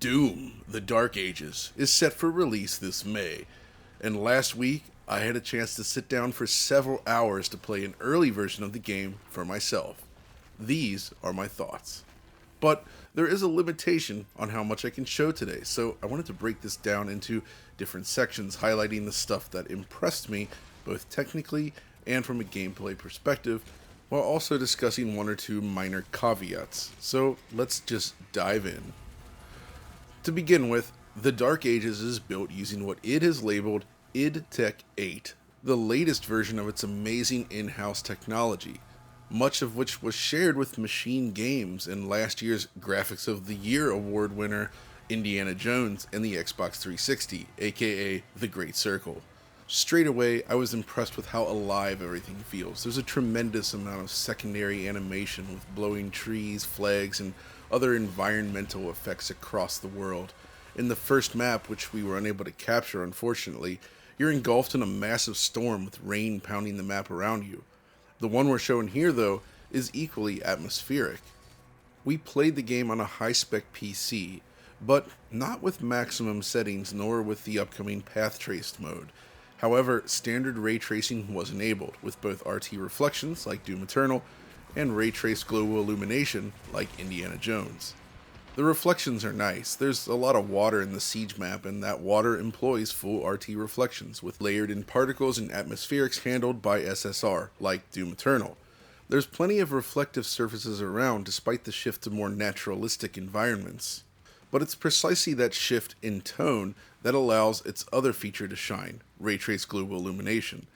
Doom, The Dark Ages, is set for release this May, and last week I had a chance to sit down for several hours to play an early version of the game for myself. These are my thoughts. But there is a limitation on how much I can show today, so I wanted to break this down into different sections, highlighting the stuff that impressed me, both technically and from a gameplay perspective, while also discussing one or two minor caveats. So let's just dive in. To begin with, The Dark Ages is built using what it has labeled idTech 8, the latest version of its amazing in-house technology, much of which was shared with Machine Games in last year's Graphics of the Year award winner Indiana Jones and the Xbox 360, aka The Great Circle. Straight away, I was impressed with how alive everything feels. There's a tremendous amount of secondary animation with blowing trees, flags, and other environmental effects across the world. In the first map, which we were unable to capture unfortunately, you're engulfed in a massive storm with rain pounding the map around you. The one we're showing here, though, is equally atmospheric. We played the game on a high-spec PC, but not with maximum settings nor with the upcoming path traced mode. However, standard ray tracing was enabled, with both RT reflections, like Doom Eternal, and ray traced global illumination, like Indiana Jones. The reflections are nice. There's a lot of water in the siege map, and that water employs full RT reflections, with layered in particles and atmospherics handled by SSR, like Doom Eternal. There's plenty of reflective surfaces around, despite the shift to more naturalistic environments. But it's precisely that shift in tone that allows its other feature to shine, ray traced global illumination.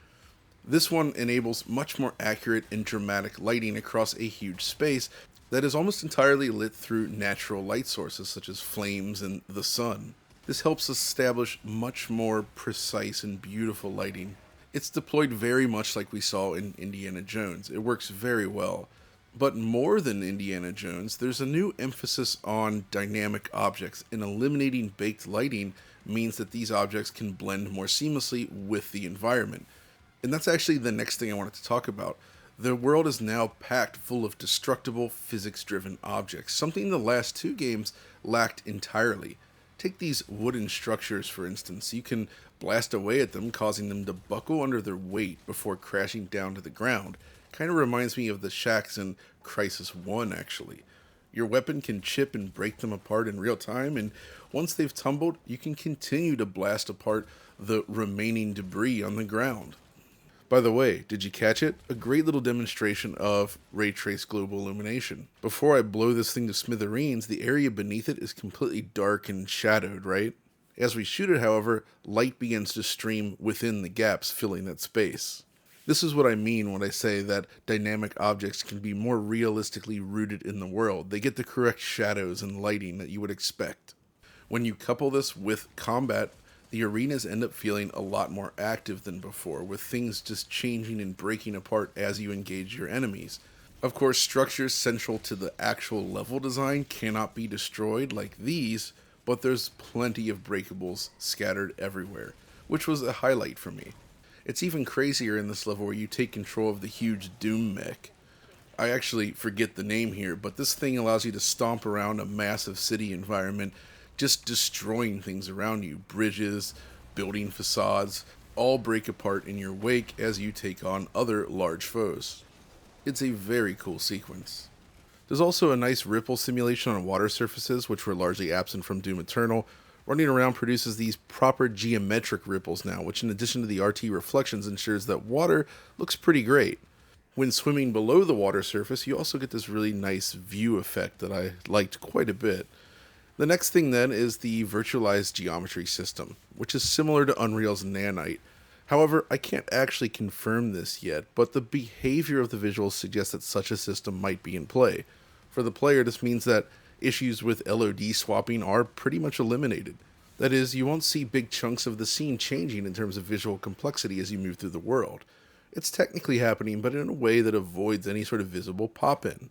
This one enables much more accurate and dramatic lighting across a huge space that is almost entirely lit through natural light sources such as flames and the sun. This helps establish much more precise and beautiful lighting. It's deployed very much like we saw in Indiana Jones. It works very well. But more than Indiana Jones, there's a new emphasis on dynamic objects, and eliminating baked lighting means that these objects can blend more seamlessly with the environment. And that's actually the next thing I wanted to talk about. The world is now packed full of destructible, physics-driven objects, something the last two games lacked entirely. Take these wooden structures, for instance. You can blast away at them, causing them to buckle under their weight before crashing down to the ground. Kind of reminds me of the shacks in Crisis 1, actually. Your weapon can chip and break them apart in real time, and once they've tumbled, you can continue to blast apart the remaining debris on the ground. By the way, did you catch it? A great little demonstration of ray traced global illumination. Before I blow this thing to smithereens, the area beneath it is completely dark and shadowed, right? As we shoot it, however, light begins to stream within the gaps, filling that space. This is what I mean when I say that dynamic objects can be more realistically rooted in the world. They get the correct shadows and lighting that you would expect. When you couple this with combat, the arenas end up feeling a lot more active than before, with things just changing and breaking apart as you engage your enemies. Of course, structures central to the actual level design cannot be destroyed like these, but there's plenty of breakables scattered everywhere, which was a highlight for me. It's even crazier in this level where you take control of the huge Doom mech. I actually forget the name here, but this thing allows you to stomp around a massive city environment, just destroying things around you. Bridges, building facades, all break apart in your wake as you take on other large foes. It's a very cool sequence. There's also a nice ripple simulation on water surfaces, which were largely absent from Doom Eternal. Running around produces these proper geometric ripples now, which in addition to the RT reflections ensures that water looks pretty great. When swimming below the water surface, you also get this really nice view effect that I liked quite a bit. The next thing then is the Virtualized geometry system, which is similar to Unreal's Nanite. However, I can't actually confirm this yet, but the behavior of the visuals suggests that such a system might be in play. For the player, this means that issues with LOD swapping are pretty much eliminated. That is, you won't see big chunks of the scene changing in terms of visual complexity as you move through the world. It's technically happening, but in a way that avoids any sort of visible pop-in.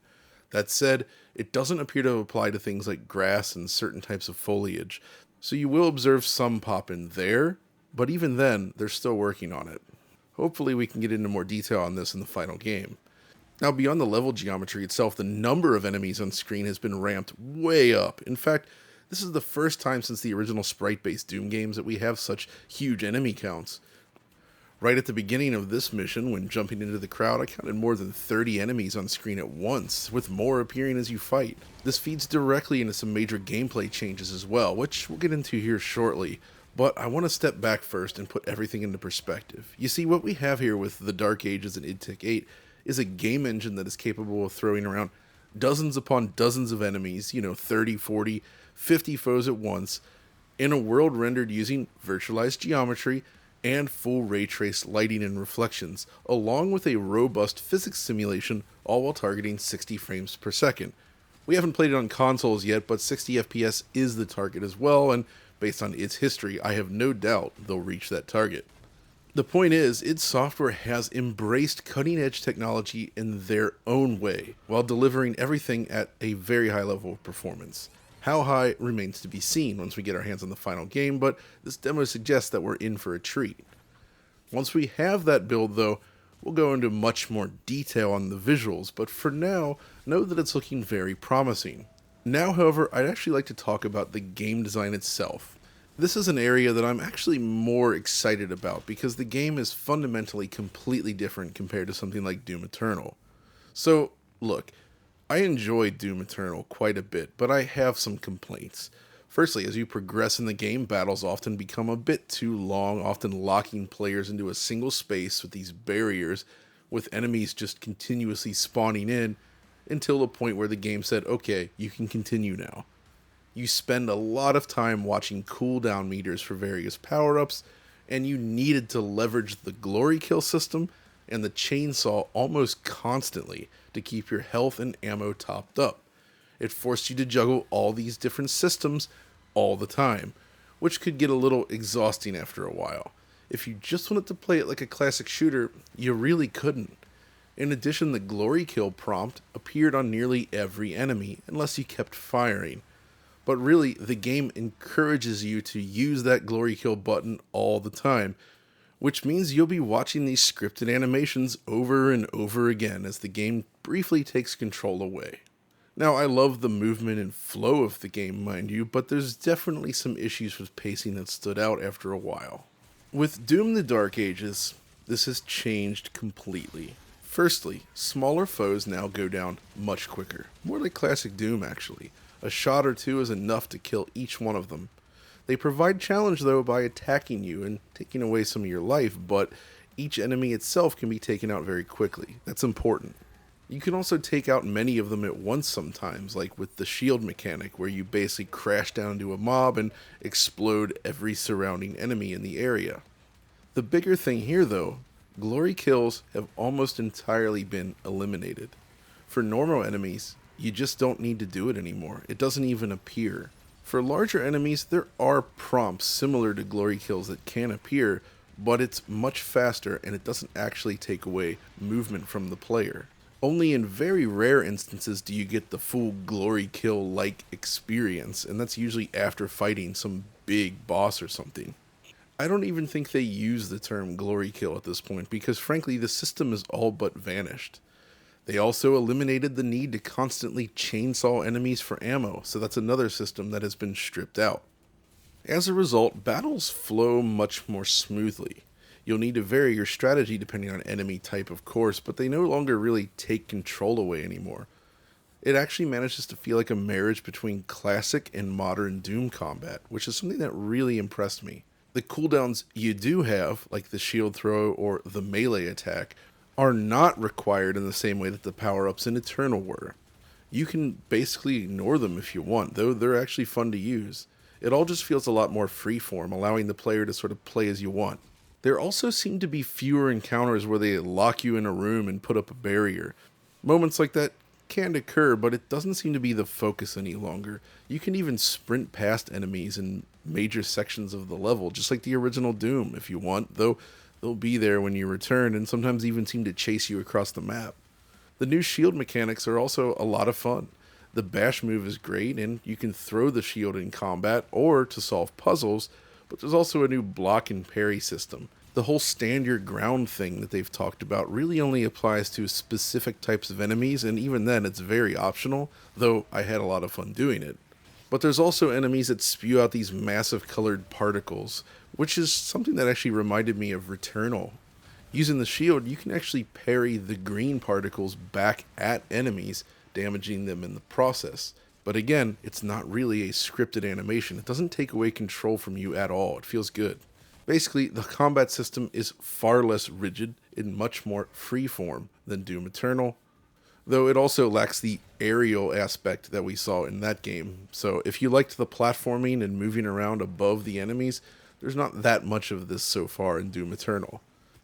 That said, it doesn't appear to apply to things like grass and certain types of foliage, so you will observe some pop-in there, but even then, they're still working on it. Hopefully we can get into more detail on this in the final game. Now, beyond the level geometry itself, the number of enemies on screen has been ramped way up. In fact, This is the first time since the original sprite-based Doom games that we have such huge enemy counts. Right at the beginning of this mission, when jumping into the crowd, I counted more than 30 enemies on screen at once, with more appearing as you fight. This feeds directly into some major gameplay changes as well, which we'll get into here shortly, but I want to step back first and put everything into perspective. You see, what we have here with the Dark Ages and idTech 8 is a game engine that is capable of throwing around dozens upon dozens of enemies, 30, 40, 50 foes at once, in a world rendered using virtualized geometry and full ray trace lighting and reflections, along with a robust physics simulation, all while targeting 60 frames per second. We haven't played it on consoles yet, but 60 FPS is the target as well, and based on its history, I have no doubt they'll reach that target. The point is, id Software has embraced cutting-edge technology in their own way, while delivering everything at a very high level of performance. How high remains to be seen once we get our hands on the final game, but this demo suggests that we're in for a treat. Once we have that build though, we'll go into much more detail on the visuals, but for now, know that it's looking very promising. Now, however, I'd actually like to talk about the game design itself. This is an area that I'm actually more excited about because the game is fundamentally completely different compared to something like Doom Eternal. So, look, I enjoy Doom Eternal quite a bit, but I have some complaints. Firstly, as you progress in the game, battles often become a bit too long, often locking players into a single space with these barriers, with enemies just continuously spawning in, until the point where the game said, okay, you can continue now. You spend a lot of time watching cooldown meters for various power-ups, and you needed to leverage the glory kill system and the chainsaw almost constantly to keep your health and ammo topped up. It forced you to juggle all these different systems all the time, which could get a little exhausting after a while. If you just wanted to play it like a classic shooter, you really couldn't. In addition, the glory kill prompt appeared on nearly every enemy, unless you kept firing. But really, the game encourages you to use that glory kill button all the time, which means you'll be watching these scripted animations over and over again as the game briefly takes control away. Now, I love the movement and flow of the game, mind you, but there's definitely some issues with pacing that stood out after a while. With Doom the Dark Ages, this has changed completely. Firstly, smaller foes now go down much quicker. More like classic Doom, actually. A shot or two is enough to kill each one of them. They provide challenge though by attacking you and taking away some of your life, but each enemy itself can be taken out very quickly. That's important. You can also take out many of them at once sometimes, like with the shield mechanic, where you basically crash down to a mob and explode every surrounding enemy in the area. The bigger thing here though, glory kills have almost entirely been eliminated. For normal enemies, you just don't need to do it anymore. It doesn't even appear. For larger enemies, there are prompts similar to glory kills that can appear, but it's much faster and it doesn't actually take away movement from the player. Only in very rare instances do you get the full glory kill-like experience, and that's usually after fighting some big boss or something. I don't even think they use the term glory kill at this point because frankly the system is all but vanished. They also eliminated the need to constantly chainsaw enemies for ammo, so that's another system that has been stripped out. As a result, battles flow much more smoothly. You'll need to vary your strategy depending on enemy type of course, but they no longer really take control away anymore. It actually manages to feel like a marriage between classic and modern Doom combat, which is something that really impressed me. The cooldowns you do have, like the shield throw or the melee attack, are not required in the same way that the power-ups in Eternal were. You can basically ignore them if you want, though they're actually fun to use. It all just feels a lot more freeform, allowing the player to sort of play as you want. There also seem to be fewer encounters where they lock you in a room and put up a barrier. Moments like that can occur, but it doesn't seem to be the focus any longer. You can even sprint past enemies in major sections of the level, just like the original Doom if you want, though they'll be there when you return and sometimes even seem to chase you across the map. The new shield mechanics are also a lot of fun. The bash move is great and you can throw the shield in combat or to solve puzzles, but there's also a new block and parry system. The whole stand your ground thing that they've talked about really only applies to specific types of enemies, and even then it's very optional, though I had a lot of fun doing it. But there's also enemies that spew out these massive colored particles, which is something that actually reminded me of Returnal. Using the shield, you can actually parry the green particles back at enemies, damaging them in the process. But again, it's not really a scripted animation. It doesn't take away control from you at all. It feels good. Basically, the combat system is far less rigid and much more freeform than Doom Eternal, though it also lacks the aerial aspect that we saw in that game. So if you liked the platforming and moving around above the enemies, there's not that much of this so far in Doom Eternal.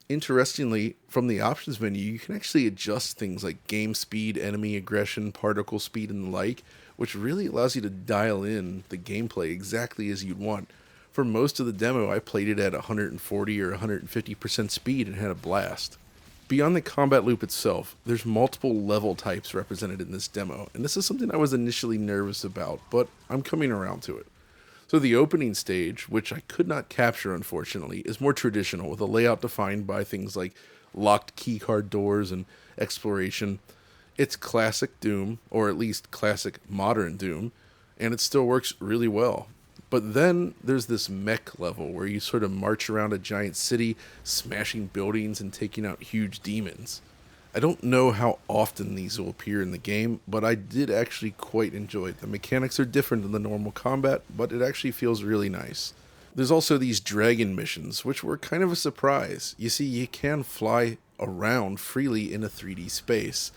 Interestingly, from the options menu, you can actually adjust things like game speed, enemy aggression, particle speed, and the like, which really allows you to dial in the gameplay exactly as you'd want. For most of the demo, I played it at 140 or 150% speed and had a blast. Beyond the combat loop itself, there's multiple level types represented in this demo, and this is something I was initially nervous about, but I'm coming around to it. So the opening stage, which I could not capture unfortunately, is more traditional with a layout defined by things like locked keycard doors and exploration. It's classic Doom, or at least classic modern Doom, and it still works really well. But then there's this mech level where you sort of march around a giant city, smashing buildings and taking out huge demons. I don't know how often these will appear in the game, but I did actually quite enjoy it. The mechanics are different than the normal combat, but it actually feels really nice. There's also these dragon missions, which were kind of a surprise. You see, you can fly around freely in a 3D space.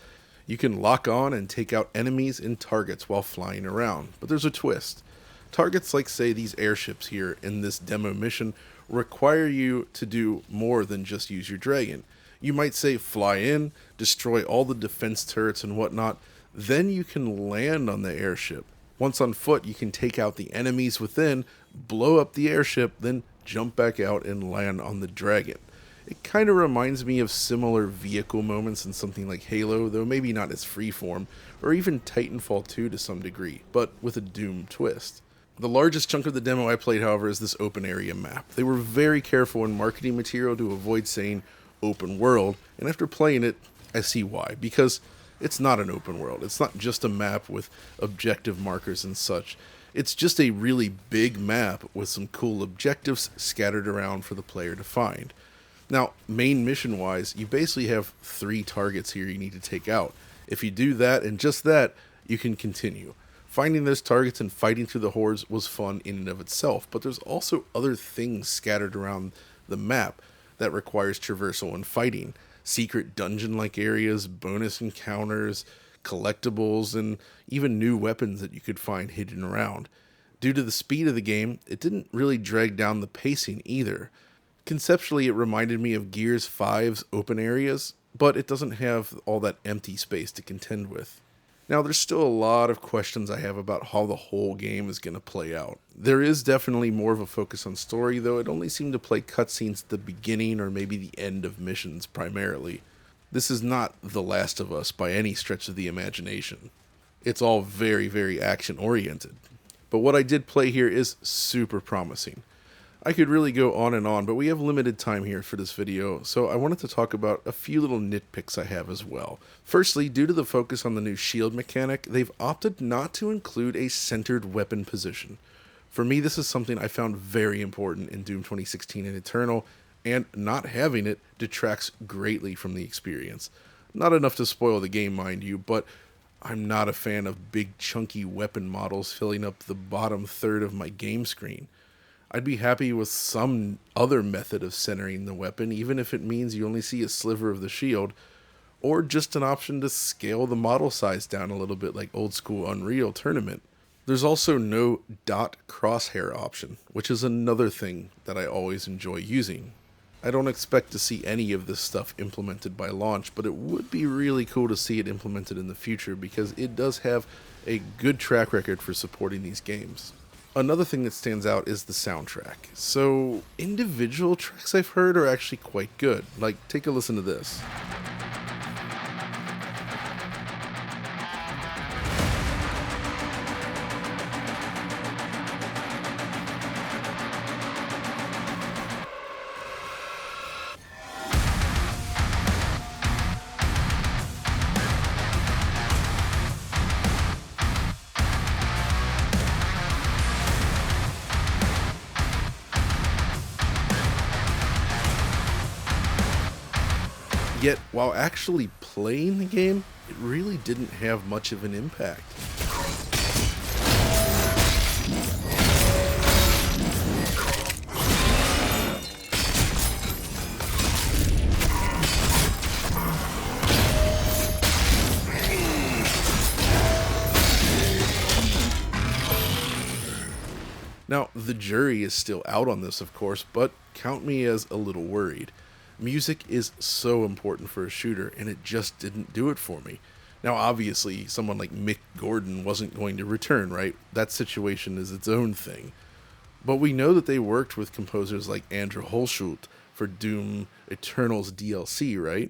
You can lock on and take out enemies and targets while flying around, but there's a twist. Targets like, say, these airships here in this demo mission require you to do more than just use your dragon. You might say fly in, destroy all the defense turrets and whatnot, then you can land on the airship. Once on foot, you can take out the enemies within, blow up the airship, then jump back out and land on the dragon. It kind of reminds me of similar vehicle moments in something like Halo, though maybe not as freeform, or even Titanfall 2 to some degree, but with a Doom twist. The largest chunk of the demo I played, however, is this open area map. They were very careful in marketing material to avoid saying open world, and after playing it, I see why, because it's not an open world. It's not just a map with objective markers and such. It's just a really big map with some cool objectives scattered around for the player to find. Now, main mission wise, you basically have 3 targets here you need to take out. If you do that and just that, you can continue. Finding those targets and fighting through the hordes was fun in and of itself, but there's also other things scattered around the map that requires traversal and fighting. Secret dungeon-like areas, bonus encounters, collectibles, and even new weapons that you could find hidden around. Due to the speed of the game, it didn't really drag down the pacing either. Conceptually, it reminded me of Gears 5's open areas, but it doesn't have all that empty space to contend with. Now, there's still a lot of questions I have about how the whole game is going to play out. There is definitely more of a focus on story, though it only seemed to play cutscenes at the beginning or maybe the end of missions primarily. This is not The Last of Us by any stretch of the imagination. It's all very, very action-oriented. But what I did play here is super promising. I could really go on, but we have limited time here for this video, so I wanted to talk about a few little nitpicks I have as well. Firstly, due to the focus on the new shield mechanic, they've opted not to include a centered weapon position. For me, this is something I found very important in Doom 2016 and Eternal, and not having it detracts greatly from the experience. Not enough to spoil the game, mind you, but I'm not a fan of big chunky weapon models filling up the bottom third of my game screen. I'd be happy with some other method of centering the weapon, even if it means you only see a sliver of the shield, or just an option to scale the model size down a little bit like old school Unreal Tournament. There's also no dot crosshair option, which is another thing that I always enjoy using. I don't expect to see any of this stuff implemented by launch, but it would be really cool to see it implemented in the future because it does have a good track record for supporting these games. Another thing that stands out is the soundtrack. So, individual tracks I've heard are actually quite good. Like, take a listen to this. Yet, while actually playing the game, it really didn't have much of an impact. Now, the jury is still out on this, of course, but count me as a little worried. Music is so important for a shooter, and it just didn't do it for me. Now, obviously, someone like Mick Gordon wasn't going to return, right? That situation is its own thing. But we know that they worked with composers like Andrew Holschult for Doom Eternal's DLC, right?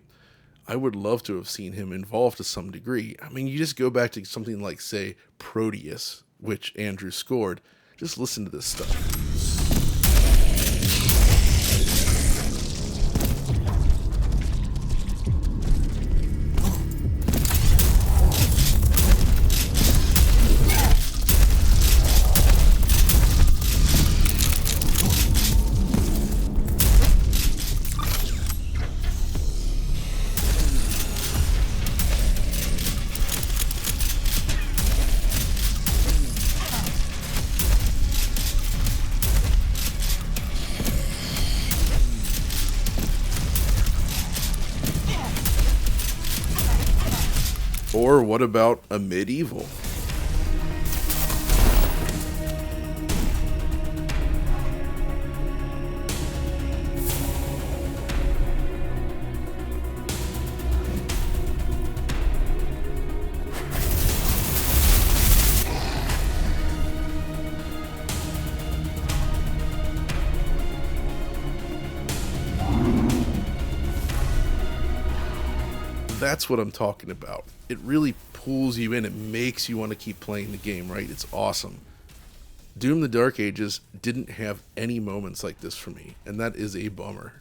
I would love to have seen him involved to some degree. I mean, you just go back to something like, say, Proteus, which Andrew scored. Just listen to this stuff. Or what about a medieval? That's what I'm talking about. It really pulls you in. It makes you want to keep playing the game, right? It's awesome. Doom the Dark Ages didn't have any moments like this for me, and that is a bummer.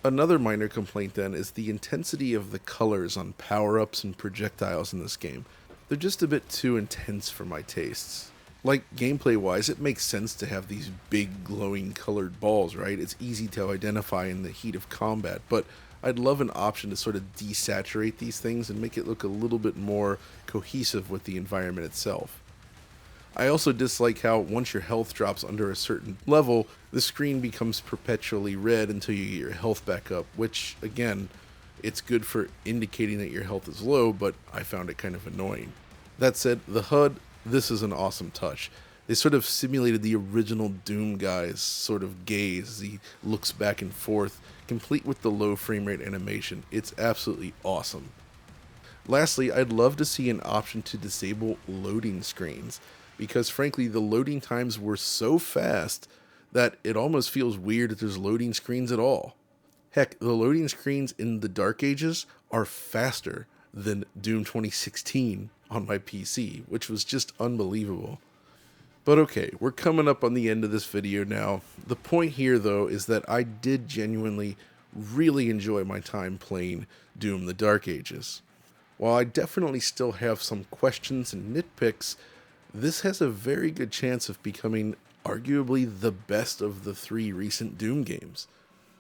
Another minor complaint then is the intensity of the colors on power-ups and projectiles in this game. They're just a bit too intense for my tastes. Like, gameplay-wise, it makes sense to have these big glowing colored balls, right? It's easy to identify in the heat of combat, but I'd love an option to sort of desaturate these things and make it look a little bit more cohesive with the environment itself. I also dislike how once your health drops under a certain level, the screen becomes perpetually red until you get your health back up, which, again, it's good for indicating that your health is low, but I found it kind of annoying. That said, the HUD, this is an awesome touch. They sort of simulated the original Doom guy's sort of gaze as he looks back and forth, complete with the low frame rate animation. It's absolutely awesome. Lastly, I'd love to see an option to disable loading screens, because frankly, the loading times were so fast that it almost feels weird that there's loading screens at all. Heck, the loading screens in the Dark Ages are faster than Doom 2016 on my PC, which was just unbelievable. But okay, we're coming up on the end of this video now. The point here, though, is that I did genuinely really enjoy my time playing Doom the Dark Ages. While I definitely still have some questions and nitpicks, this has a very good chance of becoming arguably the best of the 3 recent Doom games.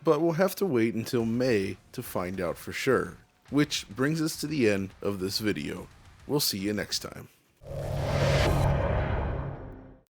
But we'll have to wait until May to find out for sure. Which brings us to the end of this video. We'll see you next time.